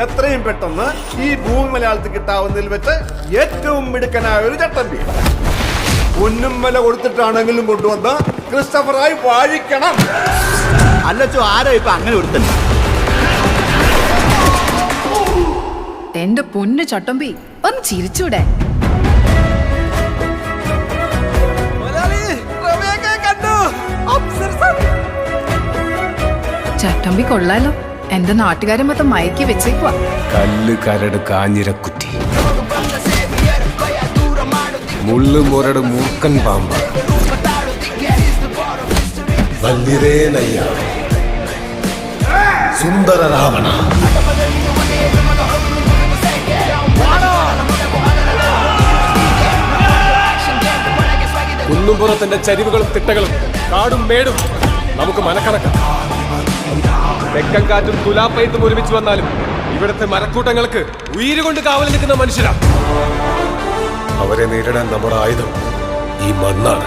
എത്രയും പെട്ടെന്ന് ഈ ഭൂമി മലയാളത്തിൽ കിട്ടാവുന്നതിൽ വെച്ച് ഏറ്റവും മിടുക്കനായ ഒരു ചട്ടമ്പി പൊന്നും വില കൊടുത്തിട്ടാണെങ്കിലും കൊണ്ടുവന്ന് ക്രിസ്റ്റഫറായി വാഴിക്കണം. അല്ലച്ചോ, ആരാ ഇപ്പൊ അങ്ങനെ ഒരുത്തന്നെ? എന്റെ പൊന്നു ചട്ടമ്പി, ഒന്ന് ചിരിച്ചൂടെ? ചട്ടമ്പി കൊള്ളാലോ. എന്റെ നാട്ടുകാരെ മൊത്തം മയക്കി വെച്ചേക്കുവാ. കല്ല് കരട് കാഞ്ഞിരക്കുറ്റി, മുള്ളു മുരട് മൂർക്കൻ പാമ്പ്, വല്ലിരേനയ്യ, സുന്ദര രാവണ. കുന്നുംപുറത്തിന്റെ ചരിവുകളും തിട്ടകളും കാടും മേടും നമുക്ക് മനക്കണക്കാം. തെക്കൻ കാറ്റും തുലാപ്പയത്തും ഒരുമിച്ച് വന്നാലും ഇവിടുത്തെ മരക്കൂട്ടങ്ങൾക്ക് ഉയിരുകൊണ്ട് കാവൽ നിൽക്കുന്ന മനുഷ്യരാണ്. അവരെ നേരിടാൻ നമ്മുടെ ആയുധം ഈ മണ്ണാണ്.